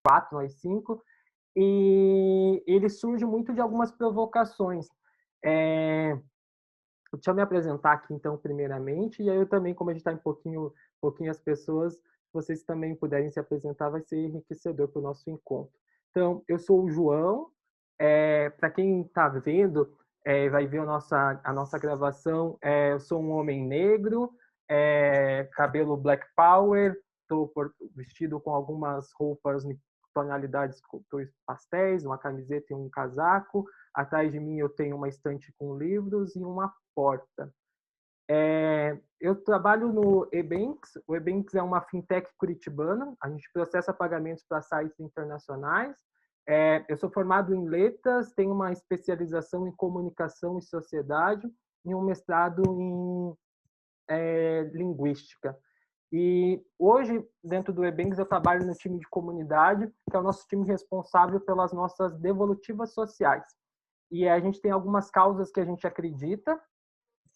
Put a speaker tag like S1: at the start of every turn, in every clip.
S1: 4, nós 5, e ele surge muito de algumas provocações. Deixa eu me apresentar aqui, então, primeiramente, e aí eu também, como a gente está em pouquinho as pessoas, se vocês também puderem se apresentar, vai ser enriquecedor para o nosso encontro. Então, eu sou o João, para quem está vendo, vai ver a nossa gravação, eu sou um homem negro, cabelo black power, estou vestido com algumas roupas em tonalidades cores pastéis, uma camiseta e um casaco. Atrás de mim eu tenho uma estante com livros e uma porta. Eu trabalho no Ebanks. O Ebanks é uma fintech curitibana. A gente processa pagamentos para sites internacionais. Eu sou formado em letras, tenho uma especialização em comunicação e sociedade e um mestrado em linguística. E hoje, dentro do Ebanks, eu trabalho no time de comunidade, que é o nosso time responsável pelas nossas devolutivas sociais. E a gente tem algumas causas que a gente acredita,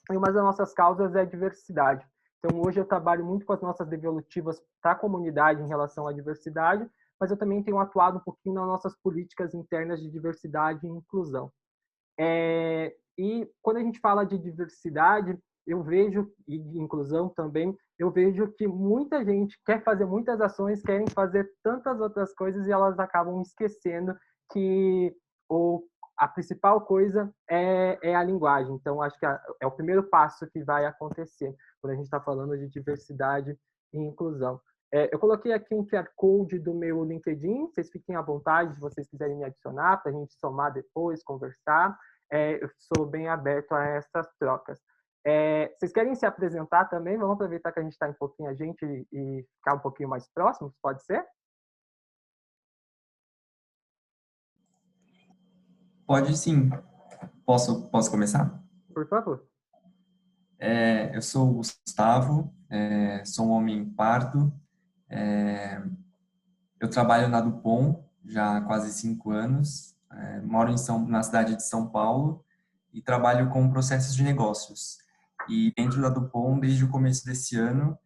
S1: e uma das nossas causas é a diversidade. Então, hoje eu trabalho muito com as nossas devolutivas para a comunidade em relação à diversidade, mas eu também tenho atuado um pouquinho nas nossas políticas internas de diversidade e inclusão. E quando a gente fala de diversidade, eu vejo, e de inclusão também, eu vejo que muita gente quer fazer muitas ações, querem fazer tantas outras coisas e elas acabam esquecendo que a principal coisa é a linguagem. Então, acho que é o primeiro passo que vai acontecer quando a gente está falando de diversidade e inclusão. Eu coloquei aqui um QR Code do meu LinkedIn, vocês fiquem à vontade se vocês quiserem me adicionar, para a gente somar depois, conversar. Eu sou bem aberto a essas trocas. Vocês querem se apresentar também? Vamos aproveitar que a gente está em pouquinho a gente e ficar um pouquinho mais próximos, pode ser?
S2: Pode sim. Posso começar?
S1: Por favor.
S2: Eu sou o Gustavo, sou um homem pardo, eu trabalho na Dupont já há quase 5 anos, moro na cidade de São Paulo e trabalho com processos de negócios. E dentro da Dupont, desde o começo desse ano,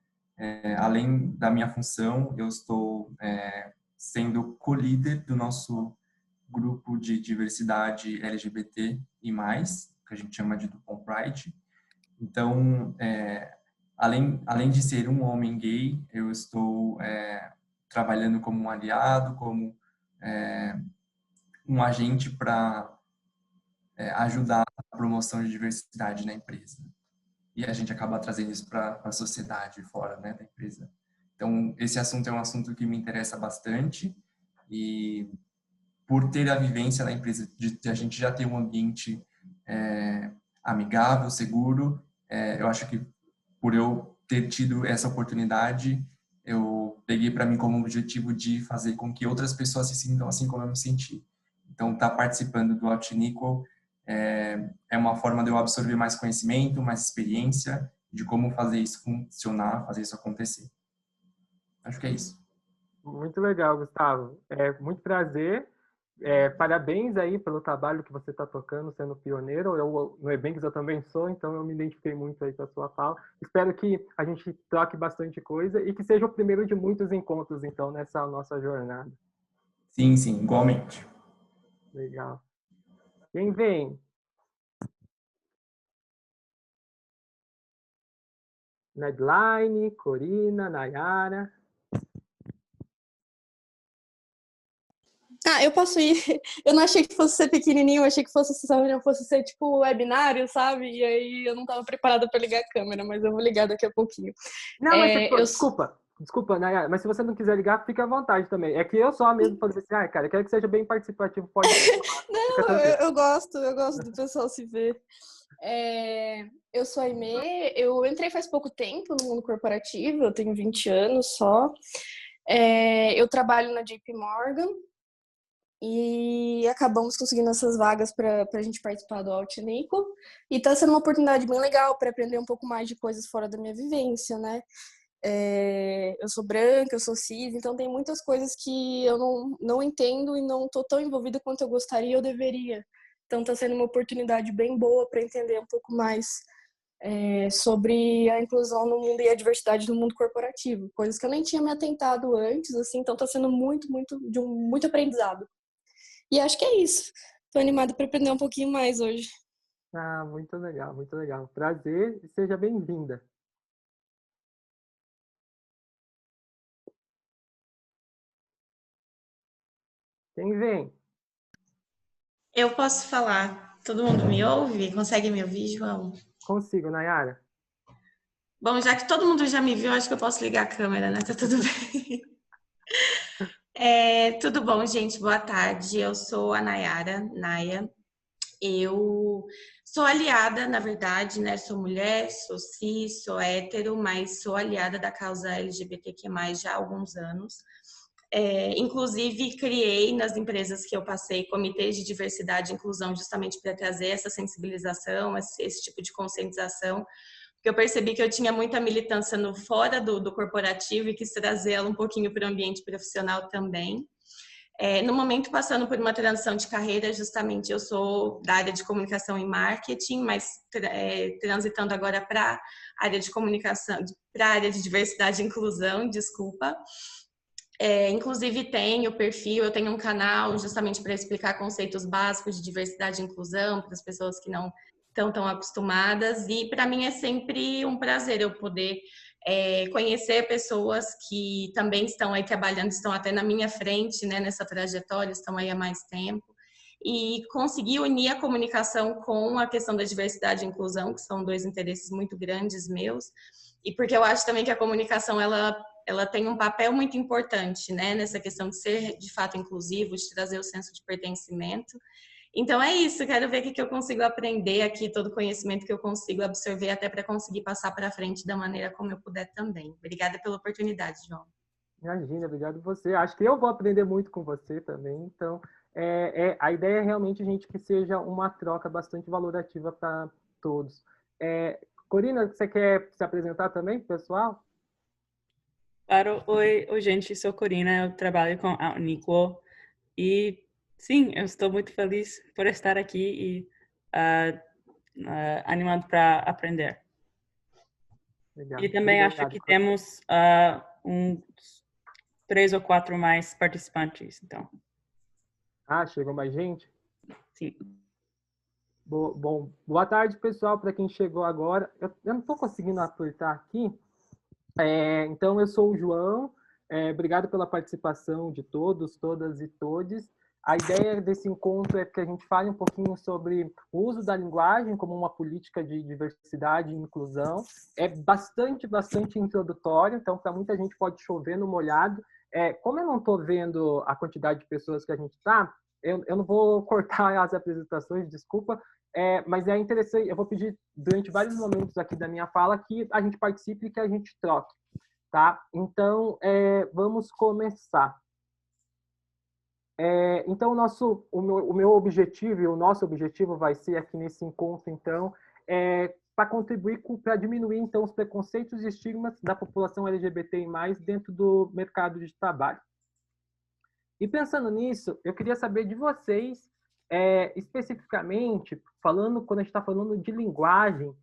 S2: além da minha função, eu estou sendo co-líder do nosso grupo de diversidade LGBT e mais, que a gente chama de Dupont Pride. Então, além de ser um homem gay, eu estou trabalhando como um aliado, como um agente para ajudar a promoção de diversidade na empresa. E a gente acaba trazendo isso para a sociedade fora, né, da empresa. Então, esse assunto é um assunto que me interessa bastante e por ter a vivência na empresa, de a gente já ter um ambiente amigável, seguro, eu acho que por eu ter tido essa oportunidade, eu peguei para mim como objetivo de fazer com que outras pessoas se sintam assim como eu me senti. Então, estar participando do Outnequal é uma forma de eu absorver mais conhecimento, mais experiência de como fazer isso funcionar, fazer isso acontecer. Acho que é isso.
S1: Muito legal, Gustavo. Muito prazer. Parabéns aí pelo trabalho que você está tocando, sendo pioneiro. No Ebanks eu também sou, então eu me identifiquei muito aí com a sua fala. Espero que a gente troque bastante coisa e que seja o primeiro de muitos encontros, então, nessa nossa jornada.
S2: Sim, sim, igualmente.
S1: Legal. Quem vem? Nedline, Corina, Nayara.
S3: Eu posso ir. Eu não achei que fosse ser pequenininho, eu achei que fosse ser tipo webinário, sabe? E aí eu não estava preparada para ligar a câmera, mas eu vou ligar daqui a pouquinho.
S1: Não, mas desculpa, Nayara, mas se você não quiser ligar, fica à vontade também. É que eu só mesmo falei assim, cara, eu quero que seja bem participativo, pode
S3: Não, eu gosto do pessoal se ver. Eu sou a Aimee, eu entrei faz pouco tempo no mundo corporativo, eu tenho 20 anos só. Eu trabalho na JP Morgan e acabamos conseguindo essas vagas para a gente participar do Outnequal. E está sendo uma oportunidade bem legal para aprender um pouco mais de coisas fora da minha vivência, né? Eu sou branca, eu sou cis, então tem muitas coisas que eu não entendo e não estou tão envolvida quanto eu gostaria ou deveria. Então está sendo uma oportunidade bem boa para entender um pouco mais sobre a inclusão no mundo e a diversidade do mundo corporativo, coisas que eu nem tinha me atentado antes, assim, então está sendo muito, muito aprendizado. E acho que é isso. Estou animada para aprender um pouquinho mais hoje.
S1: Ah, muito legal, muito legal. Prazer e seja bem-vinda. Quem vem?
S4: Eu posso falar. Todo mundo me ouve? Consegue me ouvir, João?
S1: Consigo, Nayara.
S4: Bom, já que todo mundo já me viu, acho que eu posso ligar a câmera, né? Tá tudo bem. Tudo bom, gente? Boa tarde. Eu sou a Nayara, Naya. Eu sou aliada, na verdade, né? Sou mulher, sou cis, sou hétero, mas sou aliada da causa LGBTQ+, já há alguns anos. Inclusive, criei nas empresas que eu passei comitês de diversidade e inclusão justamente para trazer essa sensibilização, esse tipo de conscientização, porque eu percebi que eu tinha muita militância no fora do corporativo e quis trazê-la um pouquinho para o ambiente profissional também. No momento, passando por uma transição de carreira, justamente eu sou da área de comunicação e marketing, mas transitando agora para a área de comunicação, para a área de diversidade e inclusão, desculpa. Inclusive eu tenho um canal justamente para explicar conceitos básicos de diversidade e inclusão para as pessoas que não estão tão acostumadas, e para mim é sempre um prazer eu poder conhecer pessoas que também estão aí trabalhando, estão até na minha frente, né, nessa trajetória, estão aí há mais tempo, e conseguir unir a comunicação com a questão da diversidade e inclusão, que são dois interesses muito grandes meus, e porque eu acho também que a comunicação, ela tem um papel muito importante, né, nessa questão de ser de fato inclusivo, de trazer o senso de pertencimento. Então é isso, quero ver o que eu consigo aprender aqui, todo o conhecimento que eu consigo absorver até para conseguir passar para frente da maneira como eu puder também. Obrigada pela oportunidade, João.
S1: Imagina, obrigado você. Acho que eu vou aprender muito com você também. Então, a ideia é realmente a gente que seja uma troca bastante valorativa para todos. Corina, você quer se apresentar também, pessoal?
S5: Claro, oi, gente, sou Corina, eu trabalho com a Unequal e sim, eu estou muito feliz por estar aqui e animado para aprender.
S1: Legal.
S5: E também
S1: Obrigado,
S5: acho que
S1: Corina.
S5: temos uns 3 ou 4 mais participantes, então.
S1: Chegou mais gente?
S5: Sim.
S1: Bom, boa tarde, pessoal, para quem chegou agora. Eu não estou conseguindo apertar aqui. Então, eu sou o João. Obrigado pela participação de todos, todas e todes. A ideia desse encontro é que a gente fale um pouquinho sobre o uso da linguagem como uma política de diversidade e inclusão. É bastante introdutório, então para muita gente pode chover no molhado. Como eu não estou vendo a quantidade de pessoas que a gente está, eu não vou cortar as apresentações, desculpa, mas é interessante, eu vou pedir durante vários momentos aqui da minha fala que a gente participe e que a gente troque, tá? Então, vamos começar. Então, o meu objetivo e o nosso objetivo vai ser aqui nesse encontro, então, para contribuir para diminuir, então, os preconceitos e estigmas da população LGBTI+, dentro do mercado de trabalho. E pensando nisso, eu queria saber de vocês, especificamente, quando a gente está falando de linguagem,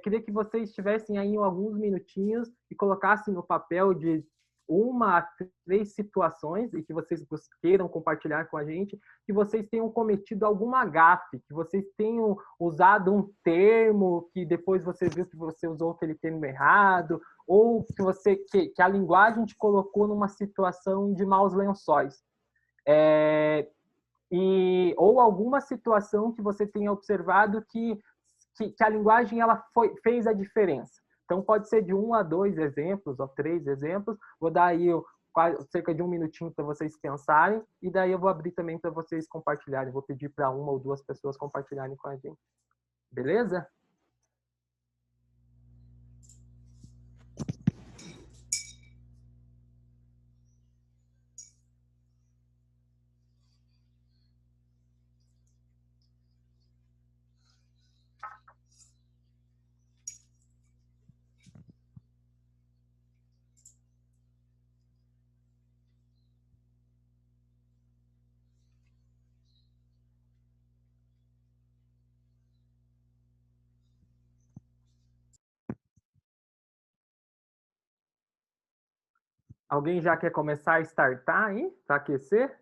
S1: queria que vocês tivessem aí alguns minutinhos e colocassem no papel de 1 a 3 situações e que vocês queiram compartilhar com a gente, que vocês tenham cometido alguma gafe, que vocês tenham usado um termo que depois você viu que você usou aquele termo errado, ou que a linguagem te colocou numa situação de maus lençóis. Ou alguma situação que você tenha observado que a linguagem fez a diferença. Então, pode ser de 1 a 2 exemplos, ou 3 exemplos. Vou dar aí cerca de 1 minutinho para vocês pensarem, e daí eu vou abrir também para vocês compartilharem. Vou pedir para 1 ou 2 pessoas compartilharem com a gente. Beleza? Alguém já quer começar a startar aí, para aquecer?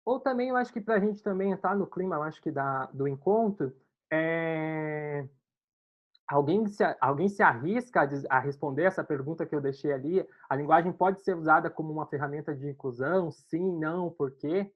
S1: Ou também, eu acho que para a gente também entrar no clima, eu acho que do encontro, alguém se arrisca a responder essa pergunta que eu deixei ali? A linguagem pode ser usada como uma ferramenta de inclusão? Sim, não, por quê?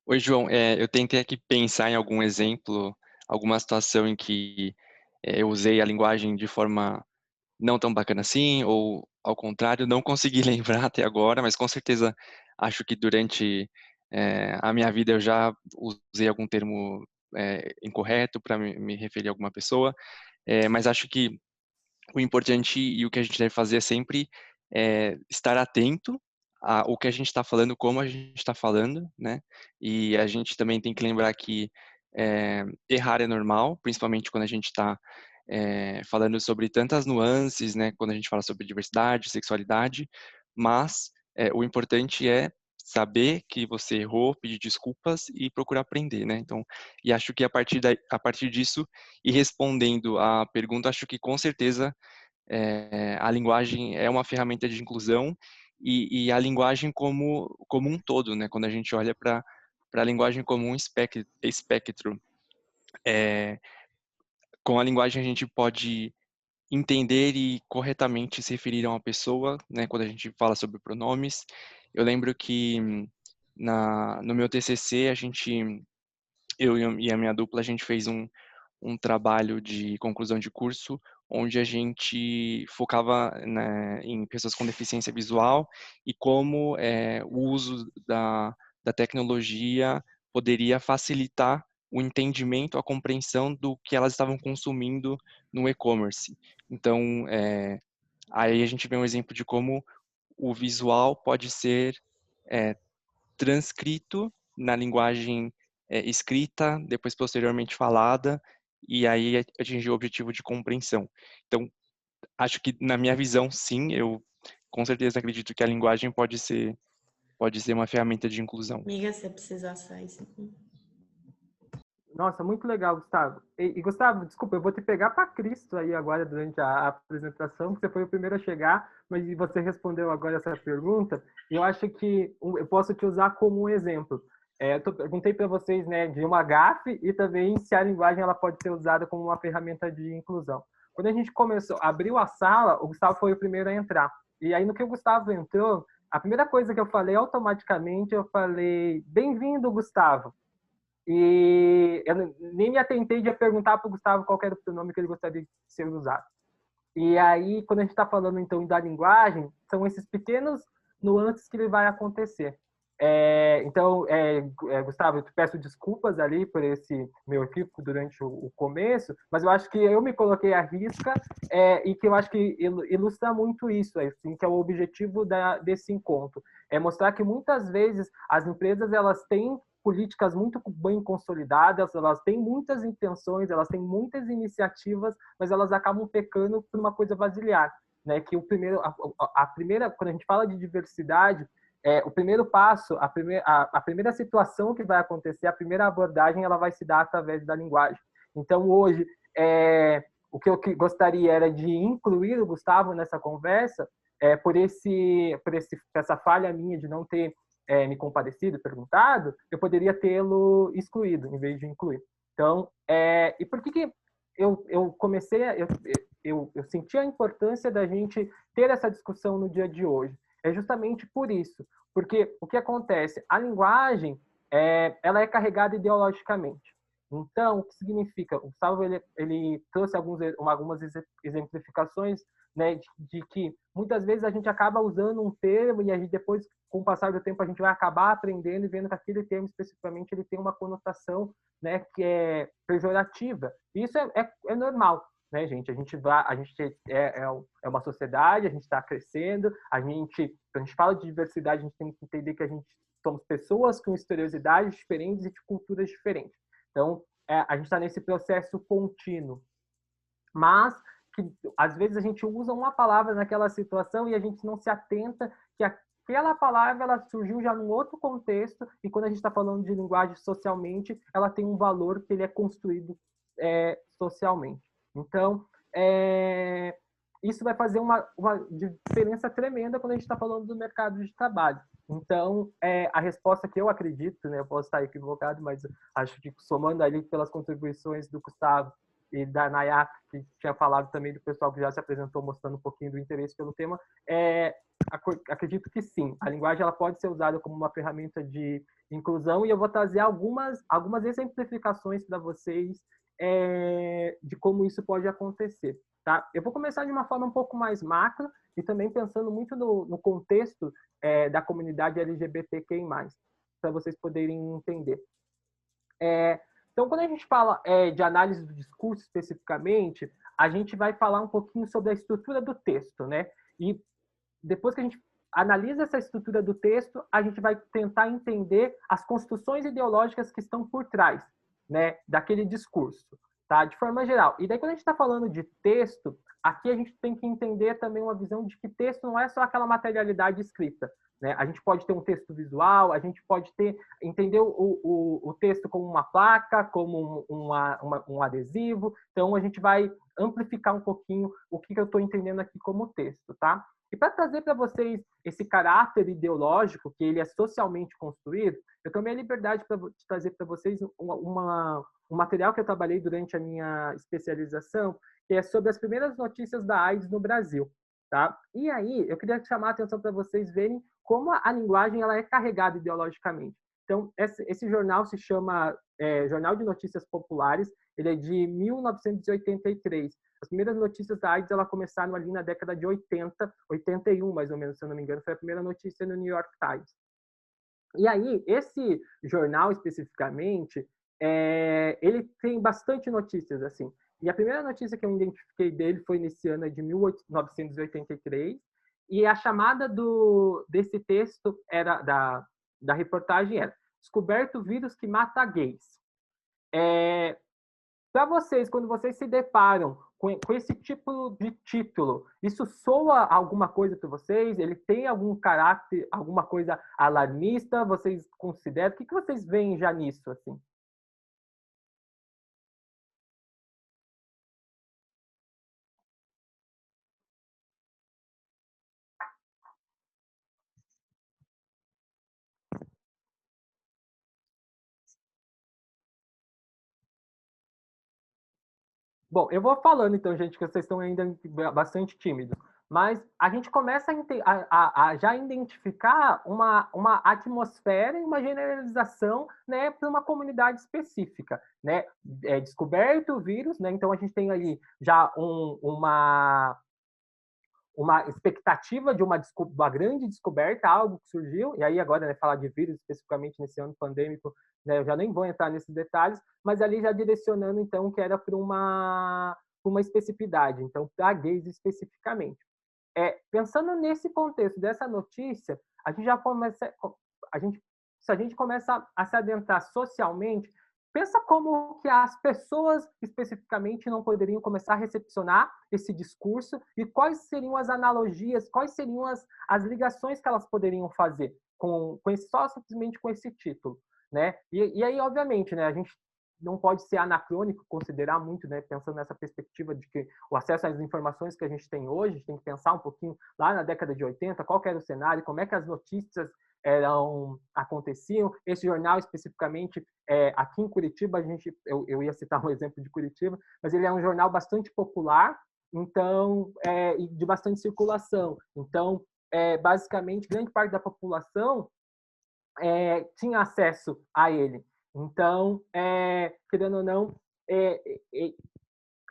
S6: Oi, João. Eu tentei aqui pensar em algum exemplo, alguma situação em que eu usei a linguagem de forma não tão bacana assim, ou ao contrário, não consegui lembrar até agora, mas com certeza acho que durante a minha vida eu já usei algum termo incorreto para me referir a alguma pessoa, mas acho que o importante e o que a gente deve fazer é sempre estar atento ao que a gente está falando, como a gente está falando, né? E a gente também tem que lembrar que errar é normal, principalmente quando a gente está falando sobre tantas nuances, né? Quando a gente fala sobre diversidade, sexualidade, mas o importante é saber que você errou, pedir desculpas e procurar aprender, né? Então, e acho que a partir disso e respondendo à pergunta, acho que com certeza a linguagem é uma ferramenta de inclusão e a linguagem como um todo, né? Quando a gente olha para a linguagem como um espectro, é, com a linguagem a gente pode entender e corretamente se referir a uma pessoa, né? Quando a gente fala sobre pronomes, eu lembro que no meu TCC eu e a minha dupla a gente fez um trabalho de conclusão de curso, onde a gente focava, né, em pessoas com deficiência visual e como o uso da tecnologia poderia facilitar o entendimento, a compreensão do que elas estavam consumindo no e-commerce. Então, aí a gente vê um exemplo de como o visual pode ser é, transcrito na linguagem escrita, depois posteriormente falada, e aí atingir o objetivo de compreensão. Então, acho que na minha visão, sim, eu com certeza acredito que a linguagem pode ser uma ferramenta de inclusão.
S4: Amiga, você precisa sair.
S1: Nossa, muito legal, Gustavo. Gustavo, desculpa, eu vou te pegar para Cristo aí agora durante a apresentação, porque você foi o primeiro a chegar, mas você respondeu agora essa pergunta, e eu acho que eu posso te usar como um exemplo. Eu perguntei para vocês, né, de uma gafe e também se a linguagem ela pode ser usada como uma ferramenta de inclusão. Quando a gente abriu a sala, o Gustavo foi o primeiro a entrar. E aí, no que o Gustavo entrou, a primeira coisa que eu falei automaticamente, eu falei, bem-vindo, Gustavo. E eu nem me atentei de perguntar para o Gustavo qual era o pronome que ele gostaria de ser usado. E aí, quando a gente está falando, então, da linguagem, são esses pequenos nuances que ele vai acontecer. Então, Gustavo, eu te peço desculpas ali por esse meu equívoco durante o começo, mas eu acho que eu me coloquei à risca e que eu acho que ilustra muito isso, assim, que é o objetivo desse encontro. É mostrar que muitas vezes as empresas elas têm políticas muito bem consolidadas, elas têm muitas intenções, elas têm muitas iniciativas, mas elas acabam pecando por uma coisa vazilar, né? Que a primeira, quando a gente fala de diversidade, o primeiro passo, a primeira situação que vai acontecer, a primeira abordagem, ela vai se dar através da linguagem. Então, hoje, o que eu gostaria era de incluir o Gustavo nessa conversa, por essa falha minha de não ter me comparecido, perguntado, eu poderia tê-lo excluído, em vez de incluir. Então, e por que eu comecei, eu senti a importância da gente ter essa discussão no dia de hoje? É justamente por isso, porque o que acontece? A linguagem, ela é carregada ideologicamente. Então, o que significa? O Gustavo ele trouxe algumas exemplificações, né, de que muitas vezes a gente acaba usando um termo e a gente depois, com o passar do tempo, a gente vai acabar aprendendo e vendo que aquele termo especificamente ele tem uma conotação, né, que é pejorativa. E isso é normal, né, gente? A gente é uma sociedade, a gente está crescendo, quando a gente fala de diversidade, a gente tem que entender que a gente somos pessoas com historiosidades diferentes e de culturas diferentes. Então, a gente está nesse processo contínuo. Mas que às vezes a gente usa uma palavra naquela situação e a gente não se atenta que aquela palavra ela surgiu já num outro contexto e quando a gente está falando de linguagem socialmente, ela tem um valor que ele é construído socialmente. Então, isso vai fazer uma diferença tremenda quando a gente está falando do mercado de trabalho. Então, a resposta que eu acredito, né, eu posso estar equivocado, mas acho que somando ali pelas contribuições do Gustavo e da Nayá, que tinha falado também do pessoal que já se apresentou mostrando um pouquinho do interesse pelo tema, acredito que sim, a linguagem ela pode ser usada como uma ferramenta de inclusão e eu vou trazer algumas exemplificações para vocês de como isso pode acontecer. Tá? Eu vou começar de uma forma um pouco mais macro e também pensando muito no contexto da comunidade LGBTQI+, para vocês poderem entender. Então, quando a gente fala de análise do discurso especificamente, a gente vai falar um pouquinho sobre a estrutura do texto, né? E depois que a gente analisa essa estrutura do texto, a gente vai tentar entender as construções ideológicas que estão por trás, né, daquele discurso, tá? De forma geral. E daí, quando a gente está falando de texto, aqui a gente tem que entender também uma visão de que texto não é só aquela materialidade escrita, né? A gente pode ter um texto visual, a gente pode entender o texto como uma placa, como um adesivo. Então, a gente vai amplificar um pouquinho o que eu estou entendendo aqui como texto, tá? E para trazer para vocês esse caráter ideológico, que ele é socialmente construído, eu tomei a liberdade de trazer para vocês um material que eu trabalhei durante a minha especialização, que é sobre as primeiras notícias da AIDS no Brasil. Tá? E aí, eu queria chamar a atenção para vocês verem como a linguagem ela é carregada ideologicamente. Então, esse jornal se chama Jornal de Notícias Populares, ele é de 1983. As primeiras notícias da AIDS ela começaram ali na década de 80, 81, mais ou menos, se eu não me engano, foi a primeira notícia no New York Times. E aí, esse jornal especificamente, ele tem bastante notícias, assim. E a primeira notícia que eu identifiquei dele foi nesse ano de 1983, e a chamada desse texto era da reportagem era Descoberto vírus que mata gays. Para vocês, quando vocês se deparam com esse tipo de título, isso soa alguma coisa para vocês? Ele tem algum caráter, alguma coisa alarmista? Vocês consideram? O que vocês veem já nisso, assim? Bom, eu vou falando então, gente, que vocês estão ainda bastante tímidos. Mas a gente começa a já identificar uma atmosfera e uma generalização, né, para uma comunidade específica, né? Descoberto o vírus, né? Então a gente tem ali já uma expectativa de uma grande descoberta, algo que surgiu, e aí agora, né, falar de vírus especificamente nesse ano pandêmico, né, eu já nem vou entrar nesses detalhes, mas ali já direcionando, então, que era para uma especificidade, então, para gays especificamente. Pensando nesse contexto dessa notícia, a gente já começa, se a gente começa a se adentrar socialmente, pensa como que as pessoas especificamente não poderiam começar a recepcionar esse discurso e quais seriam as analogias, quais seriam as ligações que elas poderiam fazer só simplesmente com esse título, né? E aí, obviamente, né, a gente não pode ser anacrônico considerar muito, né, pensando nessa perspectiva de que o acesso às informações que a gente tem hoje, a gente tem que pensar um pouquinho lá na década de 80, qual que era o cenário, como é que as notícias aconteciam. Esse jornal especificamente, aqui em Curitiba, eu ia citar um exemplo de Curitiba, mas ele é um jornal bastante popular, então, e de bastante circulação. Então, basicamente, grande parte da população tinha acesso a ele. Então, querendo ou não,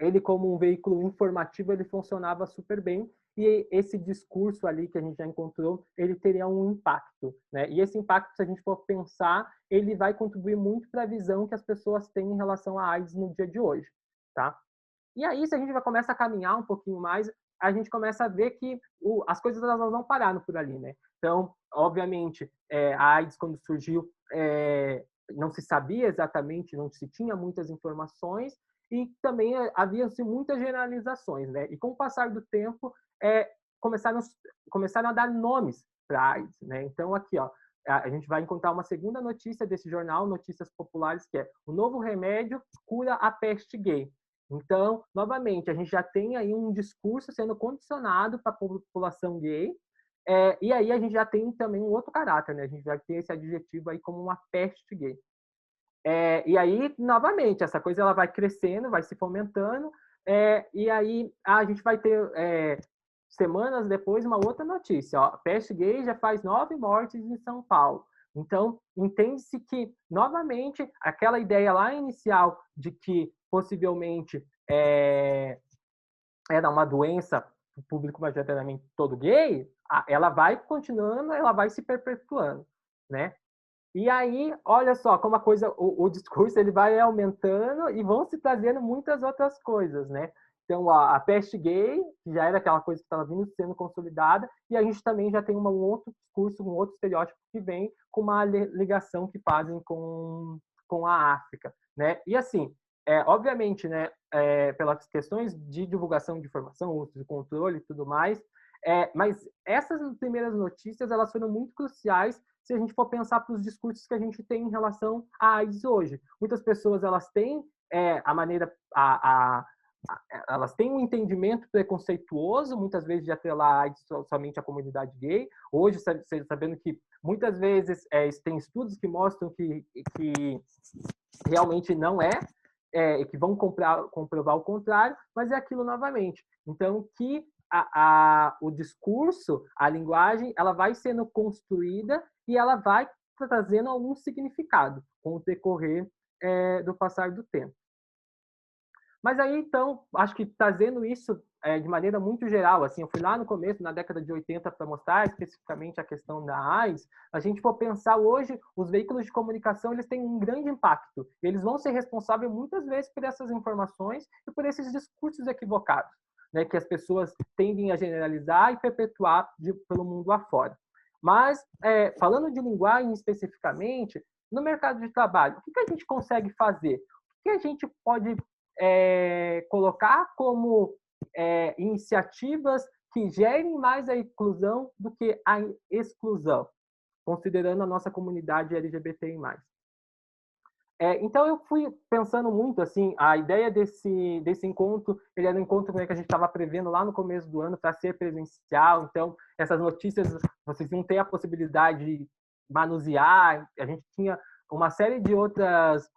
S1: ele como um veículo informativo, ele funcionava super bem, e esse discurso ali que a gente já encontrou, ele teria um impacto, né? E esse impacto, se a gente for pensar, ele vai contribuir muito para a visão que as pessoas têm em relação à AIDS no dia de hoje, tá? E aí, se a gente vai começar a caminhar um pouquinho mais, a gente começa a ver que as coisas elas não vão parar por ali, né? Então, obviamente, a AIDS, quando surgiu, não se sabia exatamente, não se tinha muitas informações, e também havia-se muitas generalizações, né? E com o passar do tempo, começaram a dar nomes para a AIDS, né? Então, aqui, ó, a gente vai encontrar uma segunda notícia desse jornal, Notícias Populares, que é: o novo remédio cura a peste gay. Então, novamente, a gente já tem aí um discurso sendo condicionado para a população gay, e aí a gente já tem também um outro caráter, né? A gente vai ter esse adjetivo aí como uma peste gay. E aí, novamente, essa coisa ela vai crescendo, vai se fomentando, e aí a gente vai ter, semanas depois, uma outra notícia. Ó, peste gay já faz 9 mortes em São Paulo. Então, entende-se que, novamente, aquela ideia lá inicial de que possivelmente era uma doença para o público majoritariamente todo gay, ela vai continuando, ela vai se perpetuando, né? E aí, olha só como a coisa, o discurso ele vai aumentando e vão se trazendo muitas outras coisas, né? Então, a peste gay, que já era aquela coisa que estava vindo sendo consolidada, e a gente também já tem um outro discurso, um outro estereótipo que vem com uma ligação que fazem com a África, né? E assim, obviamente, né, pelas questões de divulgação de informação, uso de controle e tudo mais, mas essas primeiras notícias elas foram muito cruciais se a gente for pensar para os discursos que a gente tem em relação à AIDS hoje. Muitas pessoas elas têm elas têm um entendimento preconceituoso, muitas vezes de atrelar a AIDS somente à comunidade gay. Hoje, sabendo que muitas vezes tem estudos que mostram que realmente não e que vão comprovar o contrário, mas é aquilo novamente. Então, que o discurso, a linguagem, ela vai sendo construída e ela vai trazendo algum significado com o decorrer do passar do tempo. Mas aí, então, acho que trazendo isso de maneira muito geral, assim, eu fui lá no começo, na década de 80, para mostrar especificamente a questão da AIDS. A gente for pensar hoje, os veículos de comunicação, eles têm um grande impacto. Eles vão ser responsáveis muitas vezes por essas informações e por esses discursos equivocados, né, que as pessoas tendem a generalizar e perpetuar pelo mundo afora. Mas, falando de linguagem especificamente, no mercado de trabalho, o que a gente consegue fazer? O que a gente pode colocar como iniciativas que gerem mais a inclusão do que a exclusão, considerando a nossa comunidade LGBTI+. Então eu fui pensando muito assim, a ideia desse encontro, ele era um encontro que a gente estava prevendo lá no começo do ano para ser presencial. Então essas notícias vocês iam ter a possibilidade de manusear. A gente tinha uma série de outras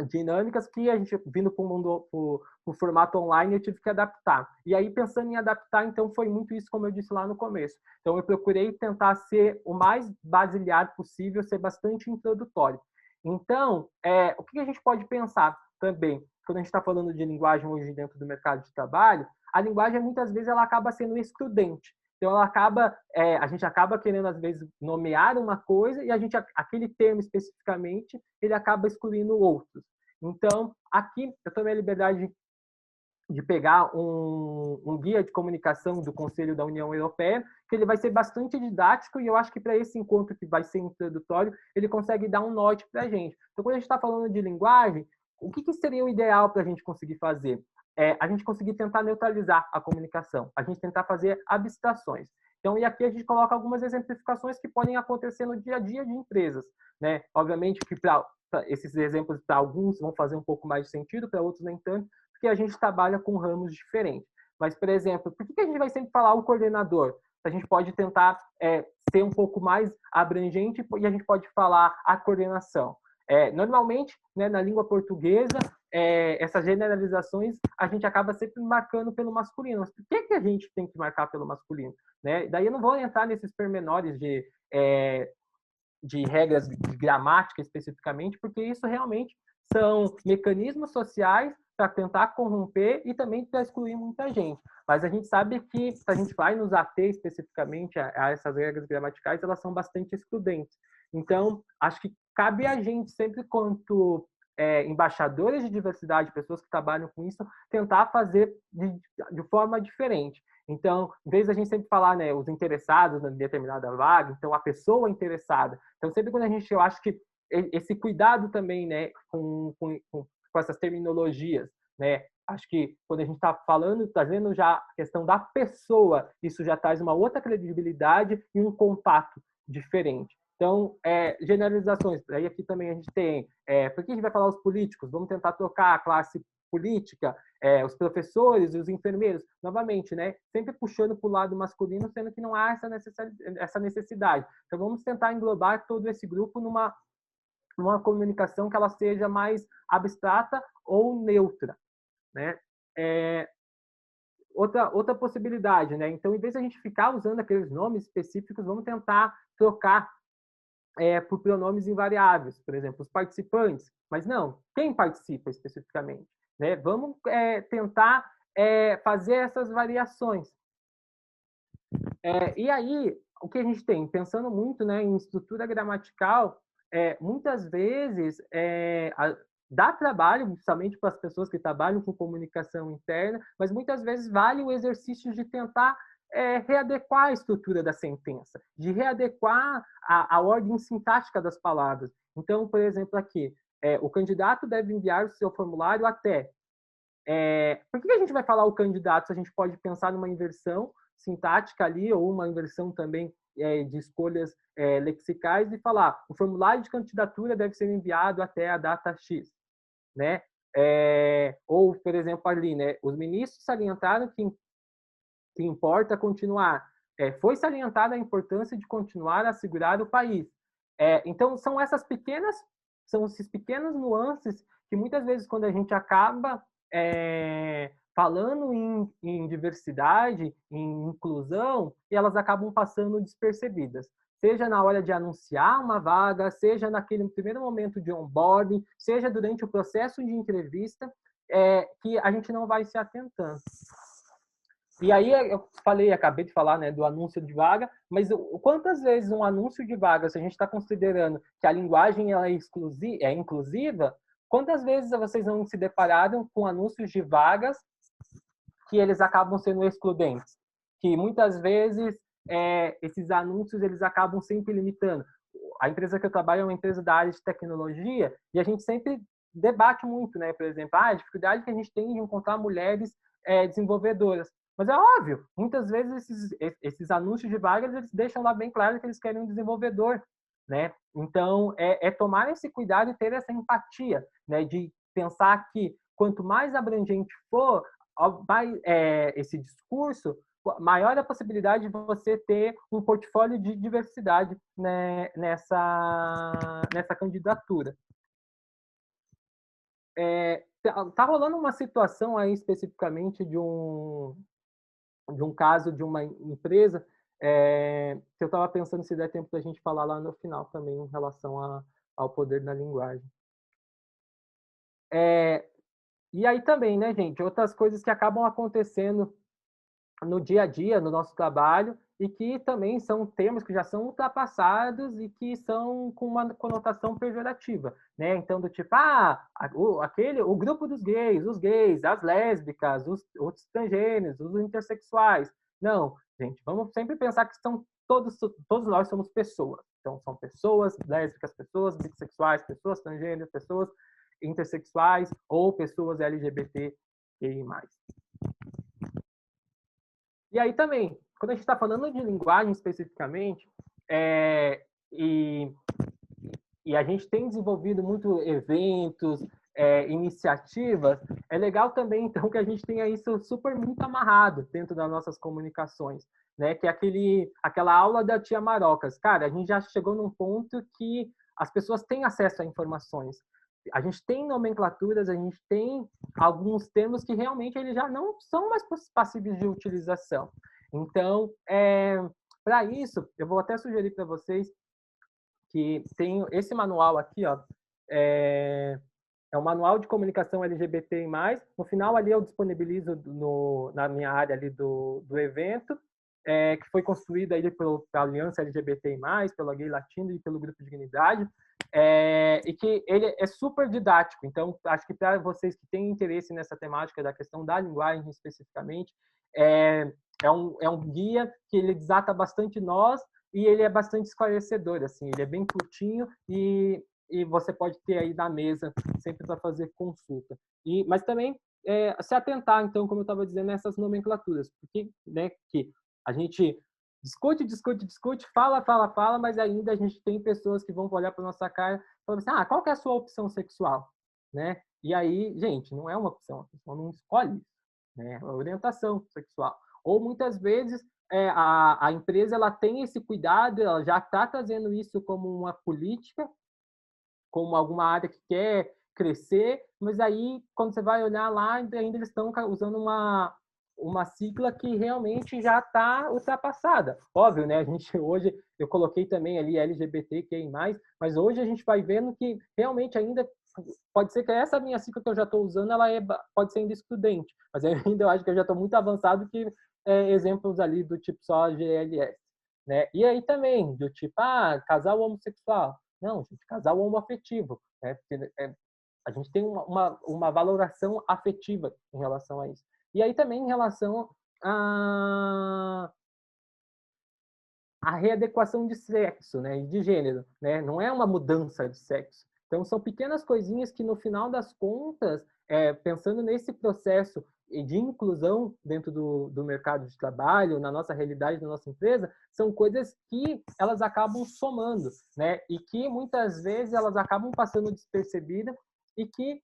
S1: dinâmicas que a gente, vindo para o formato online, eu tive que adaptar. E aí, pensando em adaptar, então, foi muito isso, como eu disse lá no começo. Então, eu procurei tentar ser o mais baseado possível, ser bastante introdutório. Então, o que a gente pode pensar também, quando a gente está falando de linguagem hoje dentro do mercado de trabalho, a linguagem, muitas vezes, ela acaba sendo excludente. Então, a gente acaba querendo, às vezes, nomear uma coisa e aquele termo especificamente, ele acaba excluindo outros. Então, aqui, eu tomei a liberdade de pegar um guia de comunicação do Conselho da União Europeia, que ele vai ser bastante didático e eu acho que para esse encontro que vai ser introdutório, ele consegue dar um norte para a gente. Então, quando a gente está falando de linguagem, o que seria o ideal para a gente conseguir fazer? A gente conseguir tentar neutralizar a comunicação, a gente tentar fazer abstrações. Então, e aqui a gente coloca algumas exemplificações que podem acontecer no dia a dia de empresas, né? Obviamente que esses exemplos, para alguns, vão fazer um pouco mais de sentido, para outros nem tanto, porque a gente trabalha com ramos diferentes. Mas, por exemplo, por que a gente vai sempre falar o coordenador? A gente pode tentar ser um pouco mais abrangente e a gente pode falar a coordenação. Normalmente, né, na língua portuguesa, essas generalizações a gente acaba sempre marcando pelo masculino. Mas por que a gente tem que marcar pelo masculino? Né? Daí eu não vou entrar nesses pormenores de regras de gramática especificamente, porque isso realmente são mecanismos sociais para tentar corromper e também para excluir muita gente. Mas a gente sabe que, se a gente vai nos ater especificamente a essas regras gramaticais, elas são bastante excludentes. Então, acho que cabe a gente sempre, quanto embaixadores de diversidade, pessoas que trabalham com isso, tentar fazer de forma diferente. Então, em vez da gente sempre falar, né, os interessados em determinada vaga, então a pessoa interessada. Então, sempre quando eu acho que esse cuidado também, né, com essas terminologias, né, acho que quando a gente está falando, trazendo já a questão da pessoa, isso já traz uma outra credibilidade e um contato diferente. Então, generalizações. Aí aqui também a gente tem, por que a gente vai falar os políticos? Vamos tentar trocar a classe política, os professores e os enfermeiros, novamente, né? Sempre puxando para o lado masculino, sendo que não há essa necessidade. Então, vamos tentar englobar todo esse grupo numa comunicação que ela seja mais abstrata ou neutra, né? Outra possibilidade, né? Então, em vez de a gente ficar usando aqueles nomes específicos, vamos tentar trocar por pronomes invariáveis, por exemplo, os participantes. Mas não, quem participa especificamente, né? Vamos tentar fazer essas variações. E aí, o que a gente tem? Pensando muito, né, em estrutura gramatical, muitas vezes dá trabalho, justamente para as pessoas que trabalham com comunicação interna, mas muitas vezes vale o exercício de tentar readequar a estrutura da sentença, de readequar a ordem sintática das palavras. Então, por exemplo, aqui, o candidato deve enviar o seu formulário até. Por que a gente vai falar o candidato se a gente pode pensar numa inversão sintática ali, ou uma inversão também de escolhas lexicais, e falar o formulário de candidatura deve ser enviado até a data X, né? Ou, por exemplo, ali, né, os ministros salientaram que importa continuar. Foi salientada a importância de continuar a segurar o país. Então, são esses pequenos nuances que muitas vezes, quando a gente acaba falando em diversidade, em inclusão, elas acabam passando despercebidas. Seja na hora de anunciar uma vaga, seja naquele primeiro momento de onboarding, seja durante o processo de entrevista, que a gente não vai se atentando. E aí eu acabei de falar, né, do anúncio de vaga, mas quantas vezes um anúncio de vaga, se a gente está considerando que a linguagem ela é inclusiva, quantas vezes vocês não se depararam com anúncios de vagas que eles acabam sendo excludentes? Que muitas vezes esses anúncios eles acabam sempre limitando. A empresa que eu trabalho é uma empresa da área de tecnologia e a gente sempre debate muito, né? Por exemplo, a dificuldade que a gente tem de encontrar mulheres desenvolvedoras. Mas é óbvio, muitas vezes esses anúncios de vagas eles deixam lá bem claro que eles querem um desenvolvedor, né? Então, tomar esse cuidado e ter essa empatia, né? De pensar que quanto mais abrangente for esse discurso, maior a possibilidade de você ter um portfólio de diversidade, né, nessa candidatura. Tá rolando uma situação aí especificamente de um caso de uma empresa que eu estava pensando se der tempo da gente falar lá no final também em relação ao poder da linguagem. E aí também, né, gente, outras coisas que acabam acontecendo no dia a dia, no nosso trabalho, e que também são termos que já são ultrapassados e que são com uma conotação pejorativa, né? Então, do tipo, o grupo dos gays, os gays, as lésbicas, os transgêneros, os intersexuais. Não, gente, vamos sempre pensar que todos nós somos pessoas. Então, são pessoas lésbicas, pessoas bissexuais, pessoas transgêneras, pessoas intersexuais ou pessoas LGBTQI+. E aí também, quando a gente está falando de linguagem especificamente, e a gente tem desenvolvido muito eventos, iniciativas, é legal também, então, que a gente tenha isso muito amarrado dentro das nossas comunicações, né? Que é aquela aula da tia Marocas. Cara, a gente já chegou num ponto que as pessoas têm acesso a informações. A gente tem nomenclaturas, a gente tem alguns termos que realmente eles já não são mais passíveis de utilização. Então, para isso, eu vou até sugerir para vocês que tem esse manual aqui, ó, é um manual de comunicação LGBTI+. No final ali eu disponibilizo na minha área ali do evento, que foi construída aí pela Aliança LGBTI+, pela Gay Latino e pelo Grupo Dignidade. e que ele é super didático. Então, acho que para vocês que têm interesse nessa temática da questão da linguagem especificamente, é um guia que ele desata bastante nós e ele é bastante esclarecedor, assim, ele é bem curtinho e você pode ter aí na mesa sempre para fazer consulta. Mas também se atentar, então, como eu estava dizendo, nessas nomenclaturas, porque, né, que a gente discute, fala, mas ainda a gente tem pessoas que vão olhar para nossa cara e falar assim, qual que é a sua opção sexual? Né? E aí, gente, não é uma opção, a pessoa não escolhe isso, né? É orientação sexual. Ou muitas vezes a empresa ela tem esse cuidado, ela já está trazendo isso como uma política, como alguma área que quer crescer, mas aí, quando você vai olhar lá, ainda eles estão usando uma sigla que realmente já está ultrapassada. Óbvio, né? A gente hoje, eu coloquei também ali LGBTQI+, mas hoje a gente vai vendo que realmente ainda pode ser que essa minha sigla que eu já estou usando, ela pode ser ainda excludente, mas ainda eu acho que eu já estou muito avançado que exemplos ali do tipo só GLS, né? E aí também, do tipo, casal homossexual. Não, gente, casal homoafetivo, né? Porque a gente tem uma valoração afetiva em relação a isso. E aí também em relação à readequação de sexo, né, e de gênero, né? Não é uma mudança de sexo. Então são pequenas coisinhas que no final das contas, pensando nesse processo de inclusão dentro do mercado de trabalho, na nossa realidade, na nossa empresa, são coisas que elas acabam somando, né? E que muitas vezes elas acabam passando despercebidas e que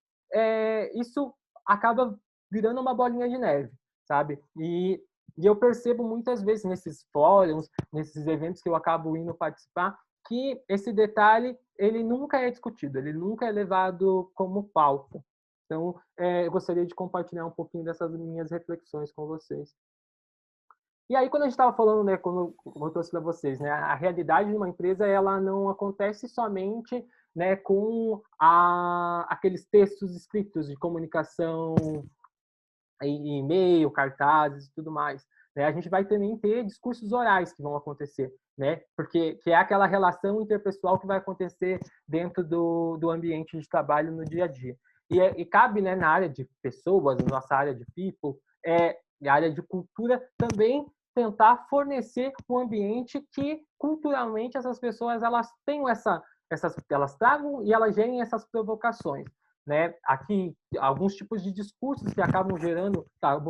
S1: isso acaba virando uma bolinha de neve, sabe? E eu percebo muitas vezes nesses fóruns, nesses eventos que eu acabo indo participar, que esse detalhe ele nunca é discutido, ele nunca é levado como pauta. Então, eu gostaria de compartilhar um pouquinho dessas minhas reflexões com vocês. E aí, quando a gente estava falando, né, como eu trouxe para vocês, né, a realidade de uma empresa ela não acontece somente, né, com aqueles textos escritos de comunicação, e-mail, cartazes e tudo mais. Né? A gente vai também ter discursos orais que vão acontecer, né? Porque que é aquela relação interpessoal que vai acontecer dentro do ambiente de trabalho no dia a dia. E cabe, né, na área de pessoas, na nossa área de people, na área de cultura, também tentar fornecer um ambiente que culturalmente essas pessoas elas tenham elas tragam e elas gerem essas provocações. Né? Aqui, alguns tipos de discursos que acabam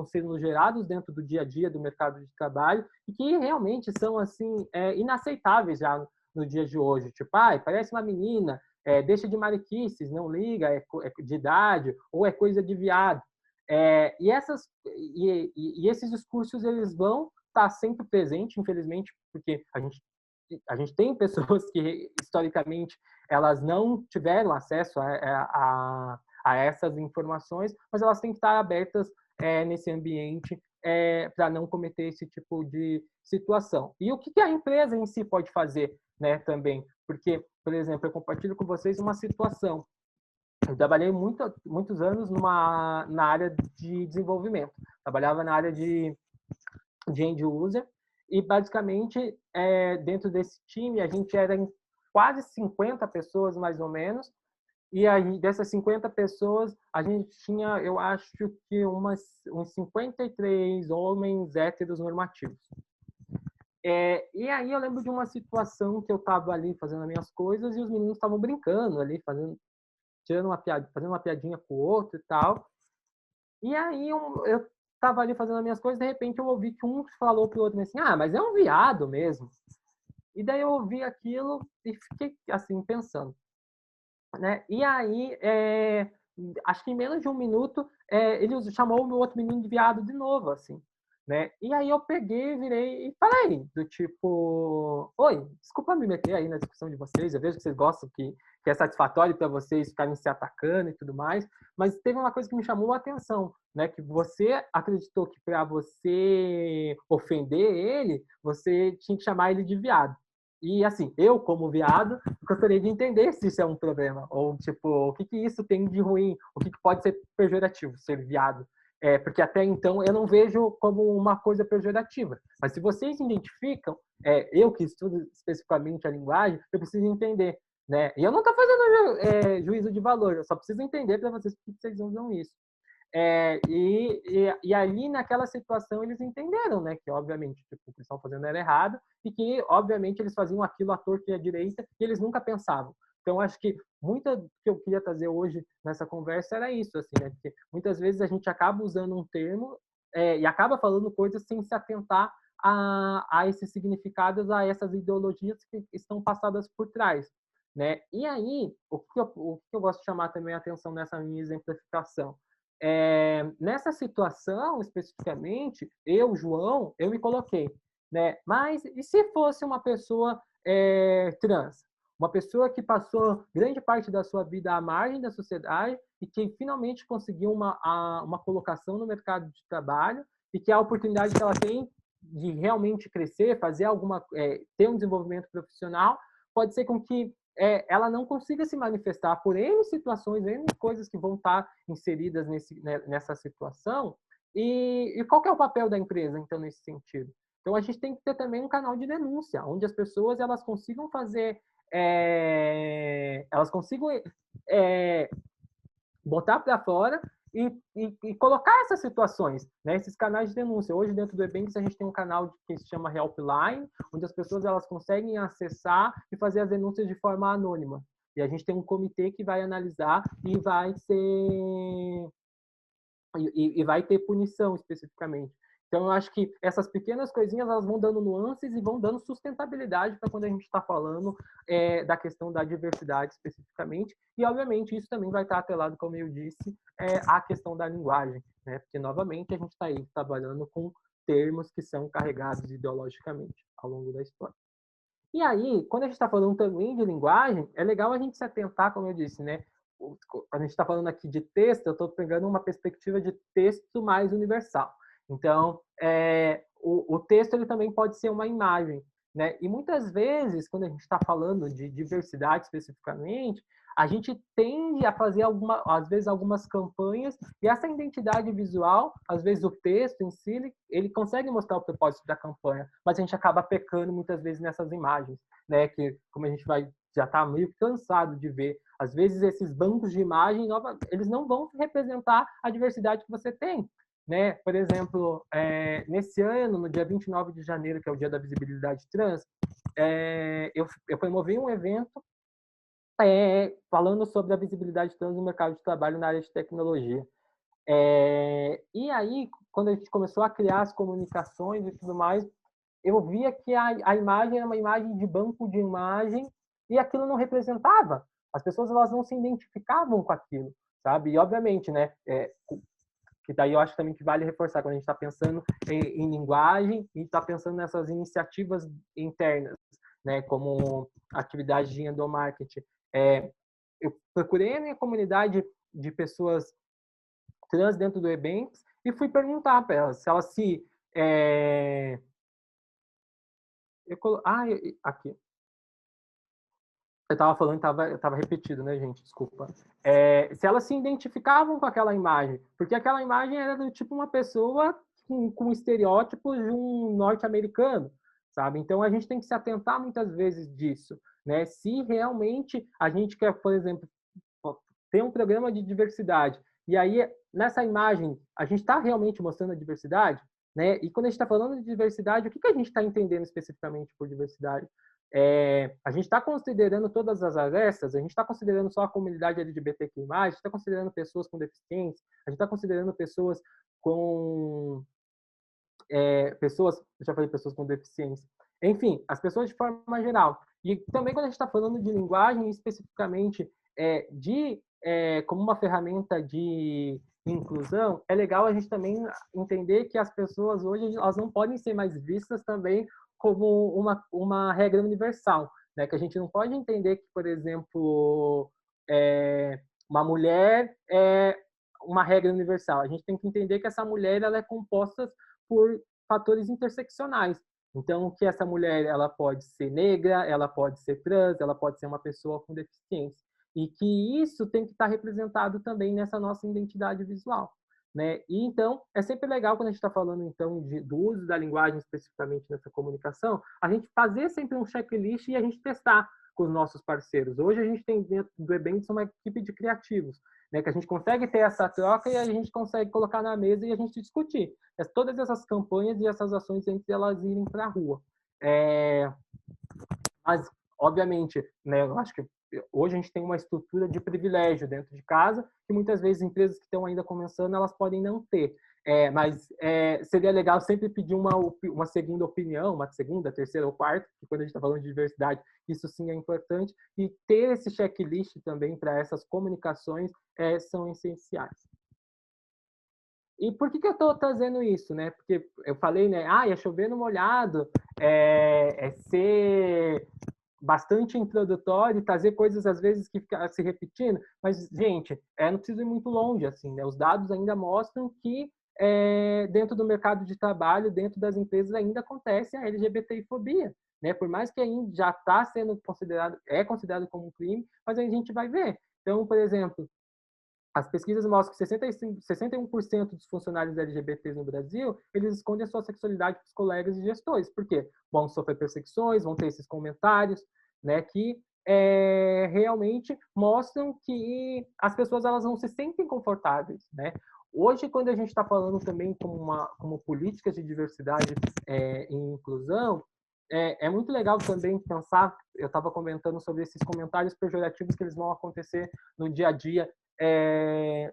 S1: sendo gerados dentro do dia a dia do mercado de trabalho e que realmente são assim inaceitáveis já no dia de hoje. Tipo, parece uma menina, deixa de mariquices, não liga, é de idade ou é coisa de viado. E esses discursos eles vão estar sempre presentes, infelizmente, porque a gente tem pessoas que historicamente elas não tiveram acesso a essas informações, mas elas têm que estar abertas nesse ambiente para não cometer esse tipo de situação. E o que a empresa em si pode fazer, né, também? Porque, por exemplo, eu compartilho com vocês uma situação. Eu trabalhei muitos anos na área de desenvolvimento. Trabalhava na área de end user e, basicamente, dentro desse time, a gente era em quase 50 pessoas, mais ou menos, e aí, dessas 50 pessoas, a gente tinha, eu acho que uns 53 homens héteros normativos. E aí eu lembro de uma situação que eu estava ali fazendo as minhas coisas e os meninos estavam brincando ali, fazendo uma piadinha com o outro e tal. E aí eu estava ali fazendo as minhas coisas, de repente eu ouvi que um falou pro outro assim, mas é um viado mesmo. E daí eu ouvi aquilo e fiquei assim pensando, né? E aí acho que em menos de um minuto ele chamou o outro menino de viado de novo, assim, né? E aí eu peguei, virei e falei do tipo, oi, desculpa me meter aí na discussão de vocês, eu vejo que vocês gostam que é satisfatório para vocês ficarem se atacando e tudo mais, mas teve uma coisa que me chamou a atenção, né? Que você acreditou que para você ofender ele, você tinha que chamar ele de viado. E, assim, eu, como viado, gostaria de entender se isso é um problema. Ou, tipo, o que isso tem de ruim? O que pode ser pejorativo, ser viado? Porque até então eu não vejo como uma coisa pejorativa. Mas se vocês identificam, eu que estudo especificamente a linguagem, eu preciso entender. né? E eu não estou fazendo juízo de valor, eu só preciso entender para vocês por que vocês usam isso. E ali, naquela situação, eles entenderam, né, que, obviamente, tipo, o que eles estavam fazendo era errado e que, obviamente, eles faziam aquilo à torta e à direita e eles nunca pensavam. Então, acho que muito do que eu queria trazer hoje nessa conversa era isso, assim, né, porque muitas vezes a gente acaba usando um termo e acaba falando coisas sem se atentar a esses significados, a essas ideologias que estão passadas por trás, né? E aí, o que eu gosto de chamar também a atenção nessa minha exemplificação? Nessa situação, especificamente, eu, João, eu me coloquei, né? Mas e se fosse uma pessoa trans? Uma pessoa que passou grande parte da sua vida à margem da sociedade e que finalmente conseguiu uma colocação no mercado de trabalho e que a oportunidade que ela tem de realmente crescer, fazer ter um desenvolvimento profissional, pode ser com que ela não consiga se manifestar por N situações, N coisas que vão estar inseridas nessa situação. E qual que é o papel da empresa, então, nesse sentido? Então, a gente tem que ter também um canal de denúncia, onde as pessoas elas consigam fazer, elas consigam botar para fora e colocar essas situações, né? Esses canais de denúncia. Hoje, dentro do Ebanks, a gente tem um canal que se chama Helpline, onde as pessoas elas conseguem acessar e fazer as denúncias de forma anônima. E a gente tem um comitê que vai analisar e vai vai ter punição especificamente. Então, eu acho que essas pequenas coisinhas elas vão dando nuances e vão dando sustentabilidade para quando a gente está falando da questão da diversidade especificamente. E, obviamente, isso também vai estar atrelado, como eu disse, à questão da linguagem, né? Porque, novamente, a gente está aí trabalhando com termos que são carregados ideologicamente ao longo da história. E aí, quando a gente está falando também de linguagem, é legal a gente se atentar, como eu disse, né? Quando a gente está falando aqui de texto, eu estou pegando uma perspectiva de texto mais universal. Então, o texto ele também pode ser uma imagem, né? E muitas vezes, quando a gente está falando de diversidade especificamente, a gente tende a fazer às vezes algumas campanhas e essa identidade visual, às vezes o texto em si, ele consegue mostrar o propósito da campanha, mas a gente acaba pecando muitas vezes nessas imagens, né? Que como a gente já está meio cansado de ver, às vezes esses bancos de imagem, eles não vão representar a diversidade que você tem, né? Por exemplo, nesse ano, no dia 29 de janeiro, que é o Dia da Visibilidade Trans, eu promovi um evento falando sobre a visibilidade trans no mercado de trabalho na área de tecnologia. E aí, quando a gente começou a criar as comunicações e tudo mais, eu via que a imagem era uma imagem de banco de imagem e aquilo não representava. As pessoas elas não se identificavam com aquilo, sabe? E, obviamente, né, que daí eu acho também que vale reforçar quando a gente está pensando em linguagem e está pensando nessas iniciativas internas, né, como atividade de endomarketing. Eu procurei a minha comunidade de pessoas trans dentro do Ebanks e fui perguntar para elas se elas se... aqui. Eu estava falando, estava repetido, né, gente? Desculpa. Se elas se identificavam com aquela imagem, porque aquela imagem era do tipo uma pessoa com estereótipos de um norte-americano, sabe? Então a gente tem que se atentar muitas vezes disso, né? Se realmente a gente quer, por exemplo, ter um programa de diversidade e aí nessa imagem a gente está realmente mostrando a diversidade, né? E quando a gente está falando de diversidade, o que a gente está entendendo especificamente por diversidade? A gente está considerando todas as arestas, a gente está considerando só a comunidade LGBTQI+, a gente está considerando pessoas com deficiência, a gente está considerando pessoas com... eu já falei pessoas com deficiência. Enfim, as pessoas de forma geral. E também quando a gente está falando de linguagem, especificamente como uma ferramenta de inclusão, é legal a gente também entender que as pessoas hoje elas não podem ser mais vistas também como uma regra universal, né? Que a gente não pode entender que, por exemplo, uma mulher é uma regra universal. A gente tem que entender que essa mulher ela é composta por fatores interseccionais. Então, que essa mulher ela pode ser negra, ela pode ser trans, ela pode ser uma pessoa com deficiência. E que isso tem que estar representado também nessa nossa identidade visual, né? E então é sempre legal quando a gente está falando então do uso da linguagem especificamente nessa comunicação, a gente fazer sempre um checklist e a gente testar com os nossos parceiros. Hoje a gente tem dentro do Ebanks uma equipe de criativos, né, que a gente consegue ter essa troca e a gente consegue colocar na mesa e a gente discutir todas essas campanhas e essas ações entre elas irem para a rua. Mas, obviamente, né, eu acho que hoje a gente tem uma estrutura de privilégio dentro de casa que muitas vezes empresas que estão ainda começando, elas podem não ter. Mas seria legal sempre pedir uma segunda opinião, uma segunda, terceira ou quarta, que quando a gente está falando de diversidade, isso sim é importante, e ter esse checklist também para essas comunicações são essenciais. E por que eu estou trazendo isso, né? Porque eu falei, né? É chover no molhado, é ser bastante introdutório, trazer coisas às vezes que ficam se repetindo, mas, gente, não precisa ir muito longe, assim, né? Os dados ainda mostram que dentro do mercado de trabalho, dentro das empresas, ainda acontece a LGBTfobia, né? Por mais que ainda já está sendo considerado como um crime, mas a gente vai ver. Então, por exemplo, as pesquisas mostram que 61% dos funcionários LGBTs no Brasil, eles escondem a sua sexualidade para os colegas e gestores. Por quê? Vão sofrer perseguições, vão ter esses comentários, né, que realmente mostram que as pessoas elas não se sentem confortáveis, né? Hoje, quando a gente está falando também como políticas de diversidade e inclusão, é muito legal também pensar, eu estava comentando sobre esses comentários pejorativos que eles vão acontecer no dia a dia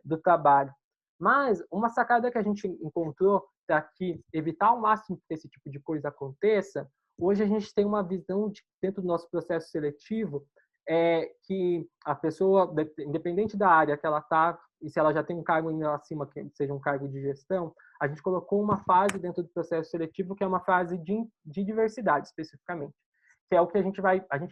S1: do trabalho. Mas uma sacada que a gente encontrou para que evitar ao máximo que esse tipo de coisa aconteça, hoje a gente tem uma visão dentro do nosso processo seletivo que a pessoa, independente da área que ela está, e se ela já tem um cargo ainda acima, que seja um cargo de gestão, a gente colocou uma fase dentro do processo seletivo que é uma fase de diversidade, especificamente. Que é o que a gente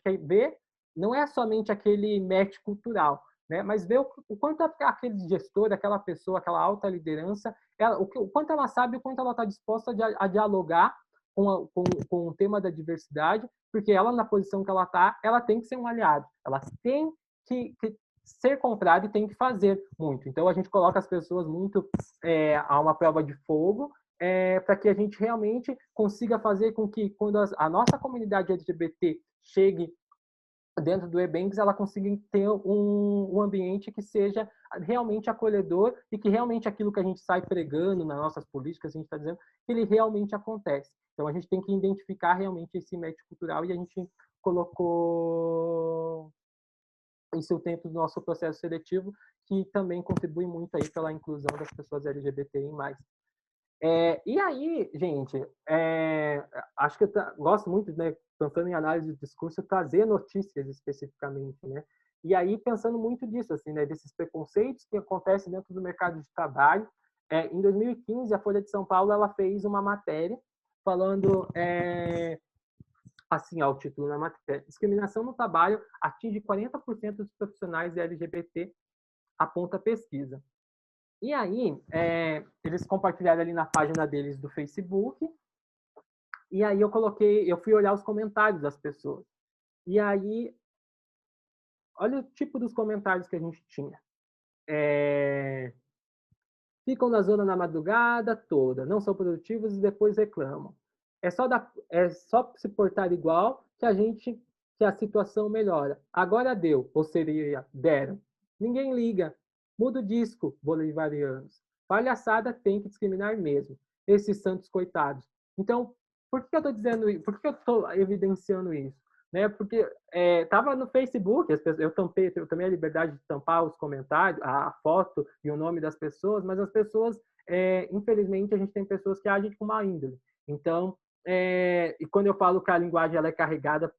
S1: quer ver, não é somente aquele match cultural, né? Mas ver o quanto aquele gestor, aquela pessoa, aquela alta liderança, o quanto ela sabe, o quanto ela está disposta a dialogar com o tema da diversidade, porque ela, na posição que ela está, ela tem que ser um aliado, ela tem que ser comprada e tem que fazer muito. Então, a gente coloca as pessoas muito a uma prova de fogo, para que a gente realmente consiga fazer com que, quando a nossa comunidade LGBT chegue dentro do Ebanks, ela consiga ter um ambiente que seja realmente acolhedor e que realmente aquilo que a gente sai pregando nas nossas políticas, a gente está dizendo, que ele realmente acontece. Então, a gente tem que identificar realmente esse match cultural e a gente colocou isso dentro do nosso processo seletivo, que também contribui muito aí pela inclusão das pessoas LGBTI+. E aí, gente, acho que eu gosto muito, né, pensando em análise de discurso, trazer notícias especificamente, né? E aí, pensando muito disso, assim, né, desses preconceitos que acontecem dentro do mercado de trabalho. Em 2015, a Folha de São Paulo ela fez uma matéria falando, assim, o título na matéria: discriminação no trabalho atinge 40% dos profissionais LGBT, aponta a pesquisa. E aí, eles compartilharam ali na página deles do Facebook, e aí eu fui olhar os comentários das pessoas. E aí, olha o tipo dos comentários que a gente tinha. Ficam na zona na madrugada toda, não são produtivos e depois reclamam. É só se portar igual que a situação melhora. Agora deu, ou seria, deram. Ninguém liga. Muda o disco, bolivarianos. Palhaçada tem que discriminar mesmo. Esses santos coitados. Então, por que eu estou dizendo isso? Por que eu estou evidenciando isso? Né? Porque estava no Facebook, eu tomei a liberdade de tampar os comentários, a foto e o nome das pessoas, mas as pessoas, infelizmente, a gente tem pessoas que agem com má índole. Então, e quando eu falo que a linguagem ela é carregada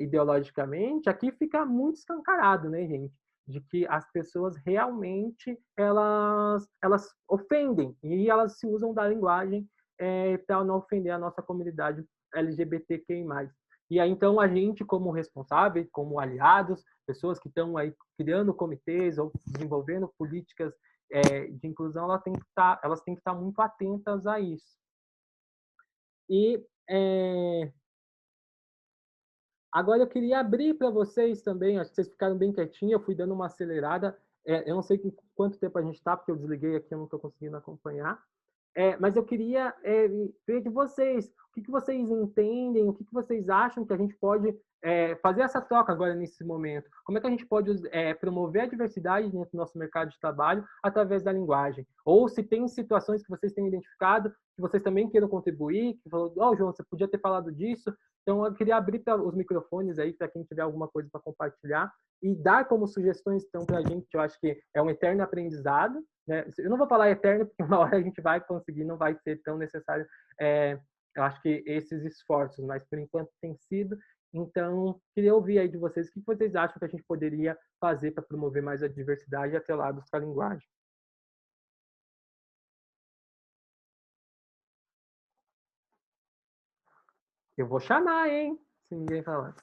S1: ideologicamente, aqui fica muito escancarado, né, gente? De que as pessoas realmente elas ofendem e elas se usam da linguagem para não ofender a nossa comunidade LGBTQI+. E aí, então, a gente, como responsável, como aliados, pessoas que estão aí criando comitês ou desenvolvendo políticas de inclusão, elas têm que estar muito atentas a isso. E agora eu queria abrir para vocês também, acho que vocês ficaram bem quietinhos, eu fui dando uma acelerada, eu não sei quanto tempo a gente está, porque eu desliguei aqui, eu não estou conseguindo acompanhar, mas eu queria ver de vocês, o que vocês entendem, o que vocês acham que a gente pode fazer essa troca agora nesse momento. Como é que a gente pode promover a diversidade dentro do nosso mercado de trabalho através da linguagem? Ou se tem situações que vocês têm identificado, que vocês também queiram contribuir, que falou, João, você podia ter falado disso. Então, eu queria abrir os microfones aí para quem tiver alguma coisa para compartilhar e dar como sugestões, então, para a gente. Eu acho que é um eterno aprendizado, né? Eu não vou falar eterno, porque uma hora a gente vai conseguir, não vai ser tão necessário, eu acho que esses esforços, mas por enquanto tem sido. Então, queria ouvir aí de vocês o que vocês acham que a gente poderia fazer para promover mais a diversidade atrelados com a linguagem. Eu vou chamar, hein? Se ninguém falar.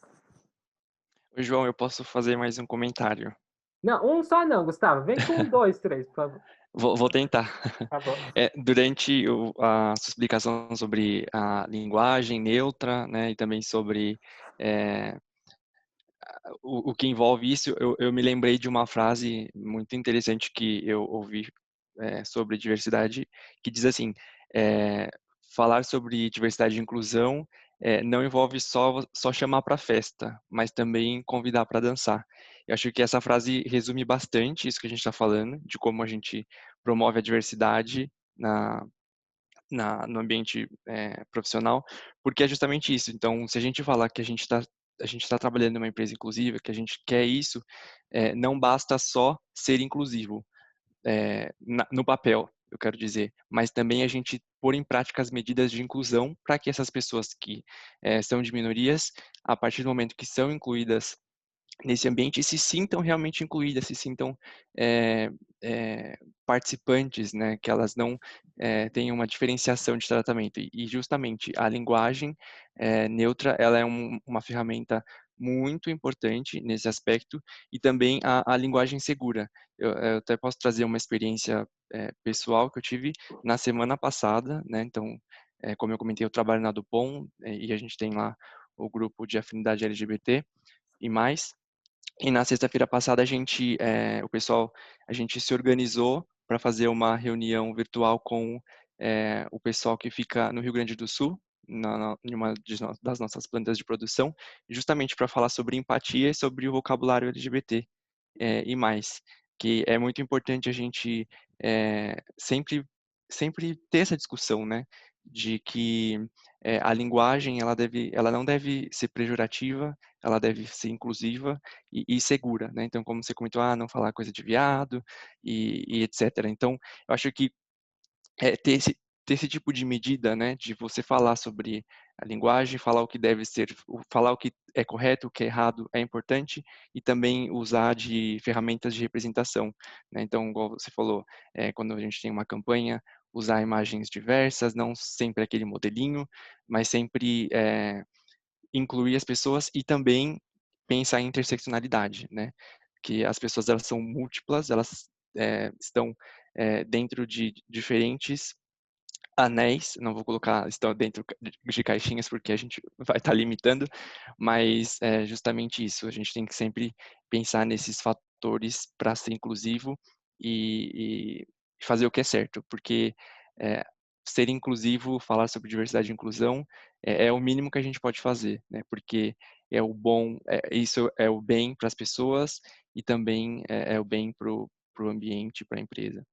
S6: Oi, João, eu posso fazer mais um comentário?
S1: Não, um só não, Gustavo. Vem com 2, 3, por favor.
S6: Vou tentar.
S1: Tá bom.
S6: Durante a sua explicação sobre a linguagem neutra, né, e também sobre o que envolve isso, eu me lembrei de uma frase muito interessante que eu ouvi sobre diversidade, que diz assim, falar sobre diversidade e inclusão não envolve só chamar para festa, mas também convidar para dançar. Eu acho que essa frase resume bastante isso que a gente está falando, de como a gente promove a diversidade no ambiente profissional, porque é justamente isso. Então, se a gente falar que a gente está trabalhando em uma empresa inclusiva, que a gente quer isso, não basta só ser inclusivo no papel, eu quero dizer, mas também a gente pôr em prática as medidas de inclusão para que essas pessoas que são de minorias, a partir do momento que são incluídas nesse ambiente, se sintam realmente incluídas, se sintam é, participantes, né? Que elas não tenham uma diferenciação de tratamento. E justamente a linguagem neutra, ela é uma ferramenta muito importante nesse aspecto, e também a linguagem segura. Eu até posso trazer uma experiência pessoal que eu tive na semana passada, né? Então, como eu comentei, eu trabalho na Dupont e a gente tem lá o grupo de afinidade LGBT e mais. E na sexta-feira passada o pessoal, a gente se organizou para fazer uma reunião virtual com o pessoal que fica no Rio Grande do Sul, em uma das nossas plantas de produção, justamente para falar sobre empatia e sobre o vocabulário LGBT e mais, que é muito importante a gente sempre ter essa discussão, né, de que a linguagem ela não deve ser pejorativa, ela deve ser inclusiva e segura, né? Então, como você comentou, não falar coisa de viado e etc. Então, eu acho que ter esse tipo de medida, né, de você falar sobre a linguagem, falar o que deve ser, falar o que é correto, o que é errado, é importante, e também usar de ferramentas de representação, né? Então, igual você falou, quando a gente tem uma campanha, usar imagens diversas, não sempre aquele modelinho, mas sempre incluir as pessoas e também pensar em interseccionalidade, né? Que as pessoas elas são múltiplas, elas estão dentro de diferentes anéis, não vou colocar estão dentro de caixinhas porque a gente vai estar limitando, mas é justamente isso, a gente tem que sempre pensar nesses fatores para ser inclusivo e fazer o que é certo, porque é, ser inclusivo, falar sobre diversidade e inclusão é o mínimo que a gente pode fazer, né? Porque é o bom, isso é o bem para as pessoas e também é o bem para o ambiente, para a empresa.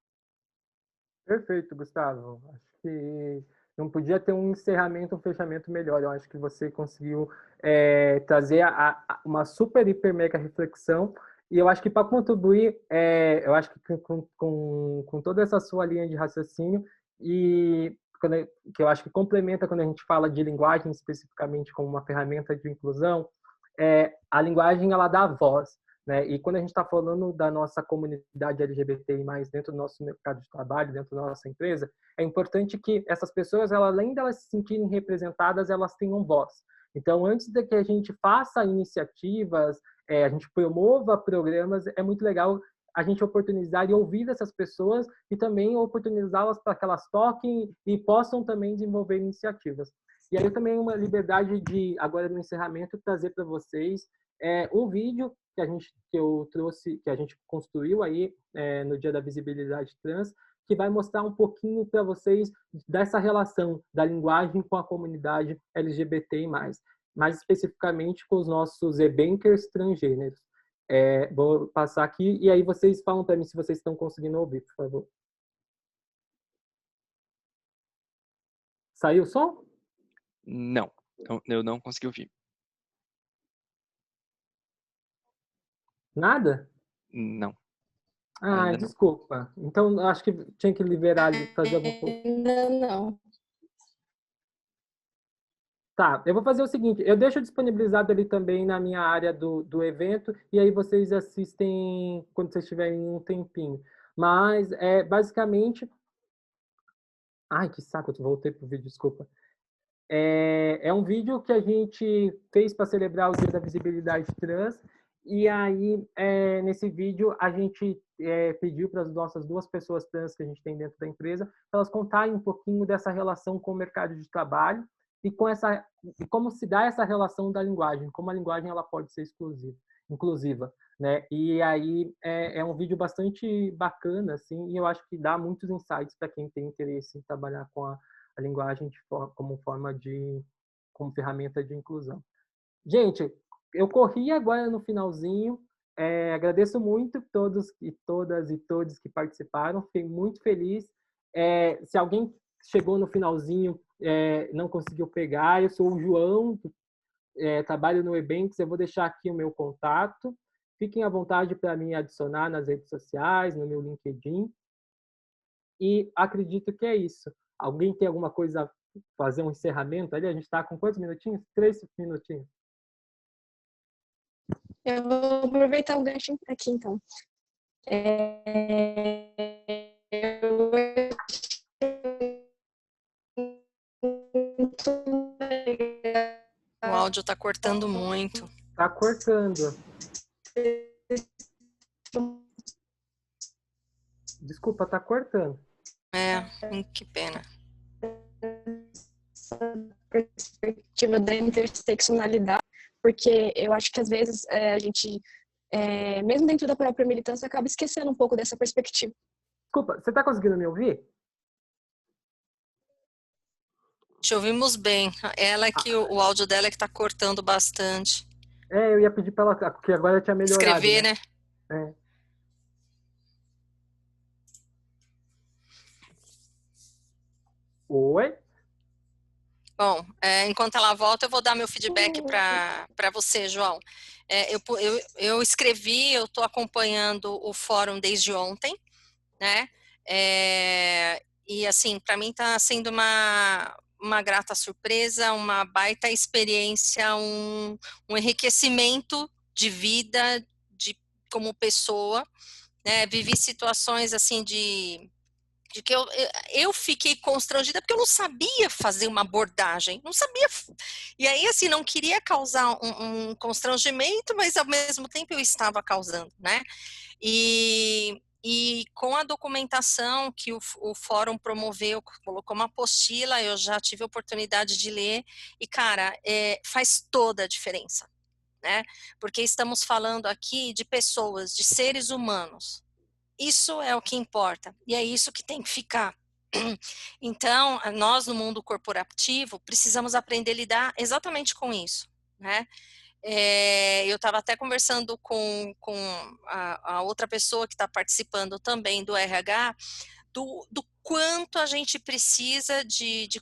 S1: Perfeito, Gustavo. Acho que não podia ter um encerramento, um fechamento melhor. Eu acho que você conseguiu trazer uma super, hiper, mega reflexão. E eu acho que para contribuir, eu acho que com toda essa sua linha de raciocínio, e que eu acho que complementa quando a gente fala de linguagem, especificamente como uma ferramenta de inclusão, a linguagem ela dá voz. Né? E quando a gente está falando da nossa comunidade LGBTI+, dentro do nosso mercado de trabalho, dentro da nossa empresa, é importante que essas pessoas, além de elas se sentirem representadas, elas tenham voz. Então, antes de que a gente faça iniciativas, a gente promova programas, é muito legal a gente oportunizar e ouvir essas pessoas e também oportunizá-las para que elas toquem e possam também desenvolver iniciativas. E aí eu também uma liberdade de, agora no encerramento, trazer para vocês um vídeo que eu trouxe, que a gente construiu aí no Dia da Visibilidade Trans, que vai mostrar um pouquinho para vocês dessa relação da linguagem com a comunidade LGBTI+. mais especificamente com os nossos e-bankers transgêneros. Vou passar aqui e aí vocês falam para mim se vocês estão conseguindo ouvir, por favor. Saiu o som?
S6: Não, eu não consegui ouvir.
S1: Nada?
S6: Não,
S1: Ah,
S6: ainda não.
S1: desculpa. Então, acho que tinha que liberar, fazer alguma coisa.
S3: Ainda não.
S1: Tá, eu vou fazer o seguinte, eu deixo disponibilizado ali também na minha área do evento, e aí vocês assistem quando vocês tiverem um tempinho. Mas, basicamente... Ai, que saco, eu voltei pro vídeo, desculpa. É um vídeo que a gente fez para celebrar o Dia da Visibilidade Trans, e aí, nesse vídeo, a gente pediu para as nossas 2 pessoas trans que a gente tem dentro da empresa, para elas contarem um pouquinho dessa relação com o mercado de trabalho, e como se dá essa relação da linguagem, como a linguagem ela pode ser inclusiva, né? E aí é um vídeo bastante bacana, assim, e eu acho que dá muitos insights para quem tem interesse em trabalhar com a linguagem como ferramenta de inclusão. Gente, eu corri agora no finalzinho. Agradeço muito todos e todas e todos que participaram. Fiquei muito feliz. Se alguém chegou no finalzinho não conseguiu pegar, eu sou o João, trabalho no Ebanks. Eu vou deixar aqui o meu contato. Fiquem à vontade para me adicionar nas redes sociais, no meu LinkedIn. E acredito que é isso. Alguém tem alguma coisa a fazer um encerramento ali? A gente está com quantos minutinhos? 3 minutinhos.
S3: Eu vou aproveitar o gancho aqui, então.
S7: O áudio está cortando muito.
S1: Está cortando. Desculpa, está cortando.
S7: Que pena.
S3: Perspectiva da interseccionalidade, porque eu acho que às vezes a gente, mesmo dentro da própria militância, acaba esquecendo um pouco dessa perspectiva.
S1: Desculpa, você está conseguindo me ouvir?
S7: Te ouvimos bem. Ela que o áudio dela é que está cortando bastante.
S1: Eu ia pedir para ela, porque agora tinha melhorado.
S7: Escrever, né?
S1: Oi?
S7: Bom, enquanto ela volta, eu vou dar meu feedback para você, João. Eu escrevi, eu estou acompanhando o fórum desde ontem, né? E assim, para mim está sendo uma grata surpresa, uma baita experiência, um enriquecimento de vida, como pessoa, né? Vivi situações assim de que eu fiquei constrangida porque eu não sabia fazer uma abordagem, não sabia, e aí assim, não queria causar um constrangimento, mas ao mesmo tempo eu estava causando, né, e com a documentação que o fórum promoveu, colocou uma apostila, eu já tive a oportunidade de ler, e cara, faz toda a diferença, né, porque estamos falando aqui de pessoas, de seres humanos. Isso é o que importa, e é isso que tem que ficar. Então, nós no mundo corporativo precisamos aprender a lidar exatamente com isso, né? Eu estava até conversando com a outra pessoa que está participando também do RH, do quanto a gente precisa de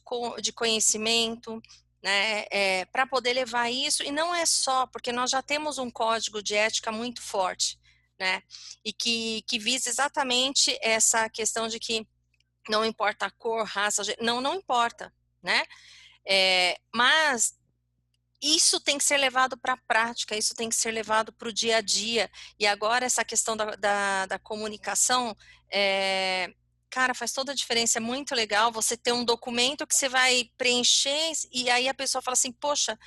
S7: conhecimento, né, para poder levar isso, e não é só, porque nós já temos um código de ética muito forte, né, e que visa exatamente essa questão de que não importa a cor, raça, não importa, né, mas isso tem que ser levado para a prática, isso tem que ser levado para o dia a dia, e agora essa questão da comunicação, cara, faz toda a diferença, é muito legal você ter um documento que você vai preencher, e aí a pessoa fala assim, poxa,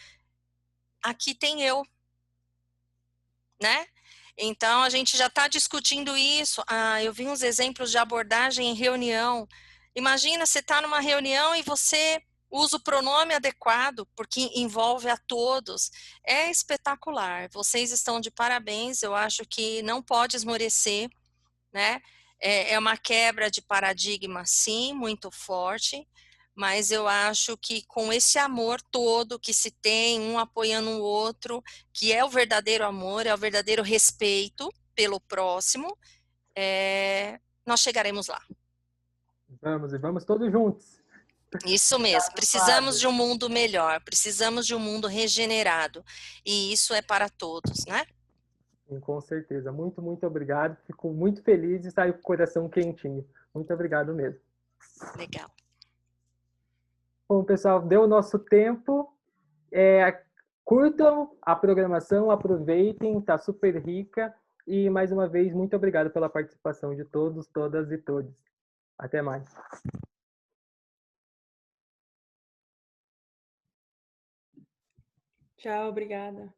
S7: aqui tem eu, né? Então, a gente já está discutindo isso. Eu vi uns exemplos de abordagem em reunião. Imagina, você está numa reunião e você usa o pronome adequado, porque envolve a todos. É espetacular. Vocês estão de parabéns. Eu acho que não pode esmorecer, né? É uma quebra de paradigma, sim, muito forte, mas eu acho que com esse amor todo que se tem, um apoiando o outro, que é o verdadeiro amor, é o verdadeiro respeito pelo próximo, nós chegaremos lá.
S1: Vamos, e vamos todos juntos.
S7: Isso mesmo, precisamos de um mundo melhor, precisamos de um mundo regenerado, e isso é para todos, né?
S1: Sim, com certeza. Muito, muito obrigado. Fico muito feliz e saio com o coração quentinho. Muito obrigado mesmo.
S7: Legal.
S1: Bom, pessoal, deu o nosso tempo. Curtam a programação, aproveitem, está super rica. E, mais uma vez, muito obrigado pela participação de todos, todas e todos. Até mais.
S5: Tchau, obrigada.